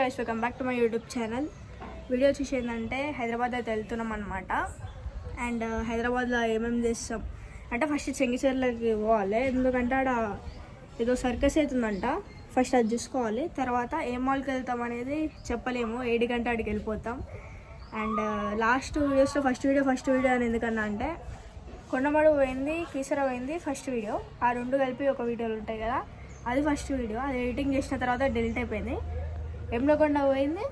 Guys, welcome back to my YouTube channel. Video వచ్చేసి ఏంటంటే హైదరాబాద్ అయితే వెళ్తున్నాం అనమాట. అండ్ హైదరాబాద్లో ఏమేమి చేస్తాం అంటే ఫస్ట్ చెంగిచెర్లకి పోవాలి, ఎందుకంటే ఆడ ఏదో సర్కస్ అవుతుందంట. ఫస్ట్ అది చూసుకోవాలి, తర్వాత ఏ మాల్కి వెళ్తాం అనేది చెప్పలేము. 7 గంట ఆడికి వెళ్ళిపోతాం. అండ్ లాస్ట్ వీడియోస్లో ఫస్ట్ వీడియో అని ఎందుకన్నా అంటే కొండమడు పోయింది, కీసర పోయింది ఫస్ట్ వీడియో. ఆ రెండు కలిపి ఒక వీడియోలు ఉంటాయి కదా, అది ఫస్ట్ వీడియో. అది ఎడిటింగ్ చేసిన తర్వాత డిలీట్ అయిపోయింది. ఎమ్లకొండ పోయింది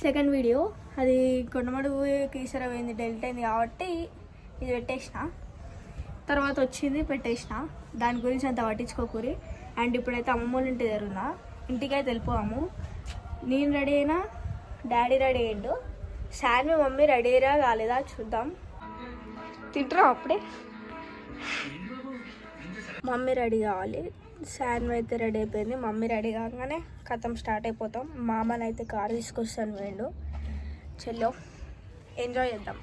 సెకండ్ వీడియో. అది కొండమడు కీసర పోయింది డిలీట్ అయింది కాబట్టి ఇది పెట్టేసిన. తర్వాత వచ్చింది పెట్టేసిన, దాని గురించి అంత పట్టించుకోకూరి. అండ్ ఇప్పుడైతే అమ్మమ్మ ఇంటి జరుగునా, ఇంటికైతే వెళ్ళిపోయాము. నేను రెడీ అయినా, డాడీ రెడీ అయ్యిండు. శాన్వి మమ్మీ రెడీ అయ్యారా కాలేదా చూద్దాం. తింటురా అప్పుడే. మమ్మీ రెడీ కావాలి, శాన్వి అయితే రెడీ అయిపోయింది. మమ్మీ రెడీ కాగానే కథం స్టార్ట్ అయిపోతాం. మామని అయితే కారు తీసుకొస్తాను వేయండు. చెల్లో ఎంజాయ్ చేద్దాం.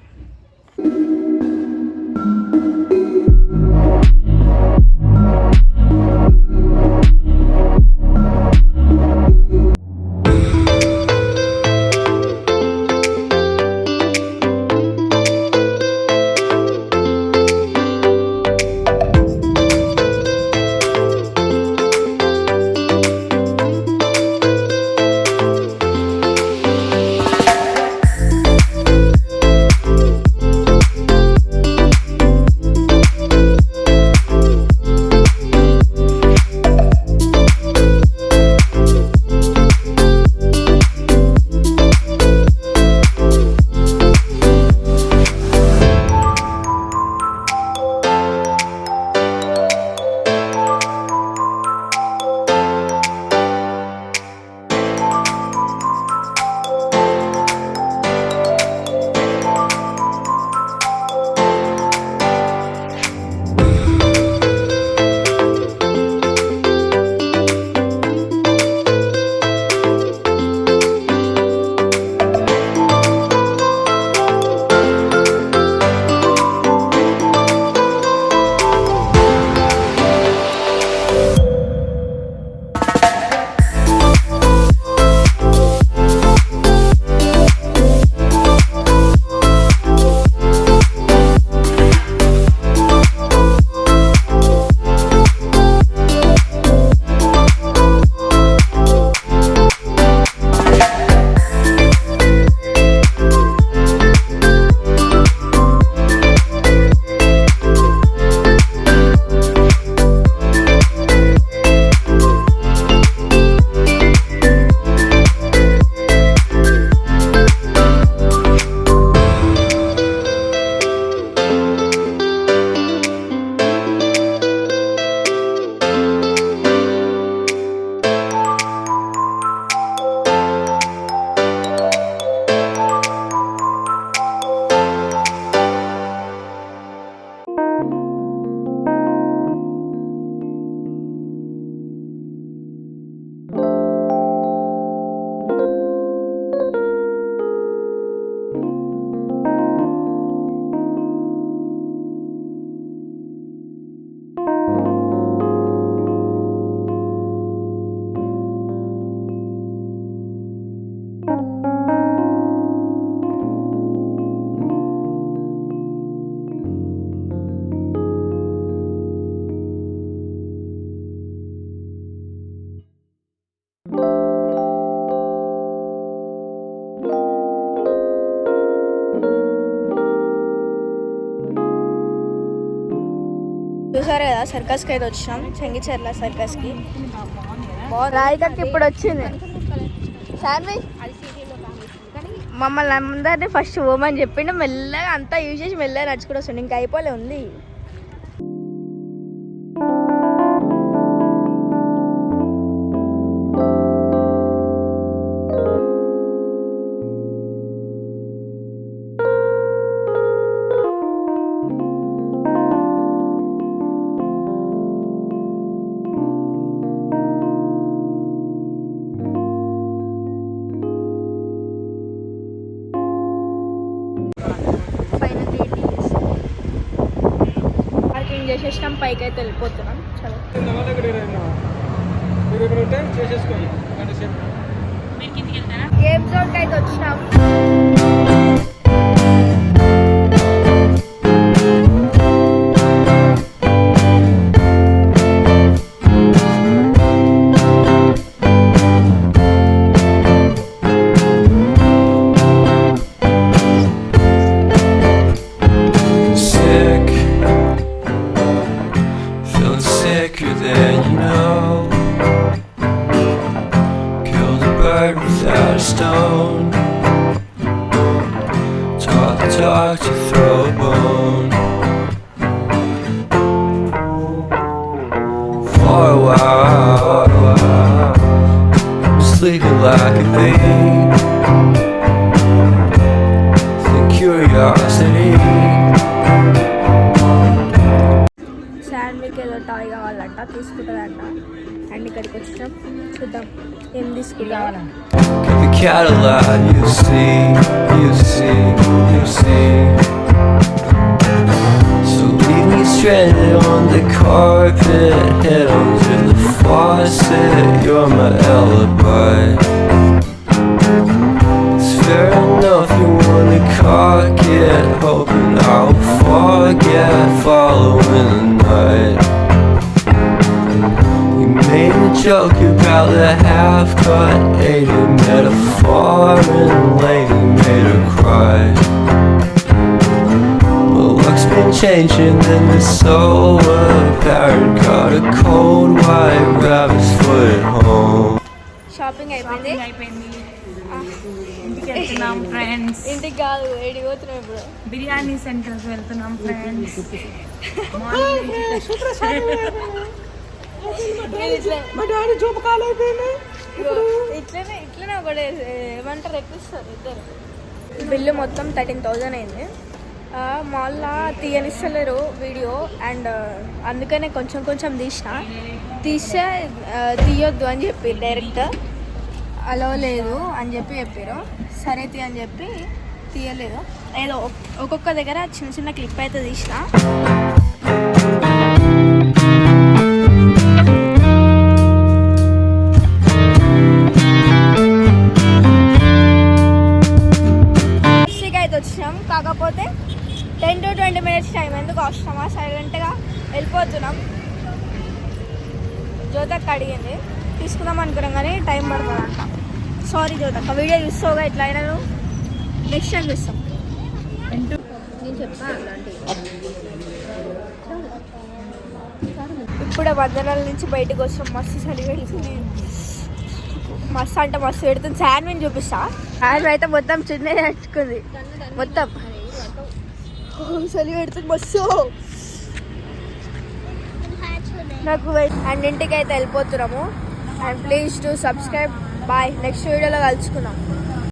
చూసారు కదా, సర్కస్కి అయితే వచ్చినాం, చెంగిచెర్ల సర్కస్కి. రాయికకి ఇప్పుడు వచ్చింది శాన్వి. మమ్మల్ని అందరినీ ఫస్ట్ పోమని చెప్పిండు. మెల్లగా అంతా యూజ్ చేసి మెల్లగా నడుచుకుంటూ వస్తుంది. ఇంకా అయిపోలే ఉంది. చేసేసినాం, పైకి అయితే వెళ్ళిపోతున్నాం. చాలా గేమ్ జోన్కి అయితే వచ్చినాం. Without a stone, talk the talk to throw a bone. For a while, sleeping like a bee. Think curiosity. Sandwich ఏదో టాయ్ కావాలంట, తీసుకుంటుందంట. అండ్ ఇక్కడికి వచ్చినాం, చూద్దాం ఏం తీసుకుంటాం. Get the Cadillac, you see. So leave me stranded on the carpet, head under the faucet. You're my alibi. It's fair enough you wanna cock it, hoping I'll forget following the night. You made a joke about the half-cut, ate a metaphor, and lady made her cry. Well, luck's been changing and it's so apparent. Got a cold white rabbit's foot at home. Shopping అయిపోయింది. ఇంటికి వెళ్తున్నాం friends. ఇంటికి కాదు, ఏడికి పోతున్నాం ఇప్పుడు. బిర్యానీ సెంటర్కి వెళ్తున్నాం ఫ్రెండ్స్. ఇట్లనే ఒకటి ఏమంటారు, ఎక్కిస్తారు ఇద్దరు. బిల్లు మొత్తం 13,000 అయింది. మాల్లో తీయనిస్తలేరు వీడియో, అండ్ అందుకనే కొంచెం తీస్తే తీయొద్దు అని చెప్పి డైరెక్ట్ అలో లేదు అని చెప్పారు. సరే అని చెప్పి తీయలేదు. ఏదో ఒక్కొక్క దగ్గర చిన్న క్లిప్ అయితే తీసిన. వచ్చినాం, కాకపోతే 10 to 20 minutes టైం. ఎందుకు అవసరమా, సైలెంట్గా వెళ్ళిపోతున్నాం. జ్యోతక్క అడిగింది తీసుకుందాం అనుకున్నాం, కానీ టైం పడుతుందంట. సారీ జ్యోతక్క, వీడియో చూస్తావుగా ఎట్లా అయినా నెక్స్ట్ టైం చూస్తాం. నేను చెప్తాను ఇప్పుడే మధ్యాహ్నాల నుంచి బయటకు వచ్చాం. మస్తు చలి పెడుతుంది, మస్తు అంటే మస్తు పెడుతుంది. శాండ్విచ్ చూపిస్తా. శాండ్విచ్ అయితే మొత్తం చిన్న నచ్చుకుంది, మొత్తం చలి పెడుతుంది మస్తు నాకు. అండ్ ఇంటికి అయితే వెళ్ళిపోతున్నాము. And please to subscribe. Bye, next వీడియోలో కలుసుకుందాం.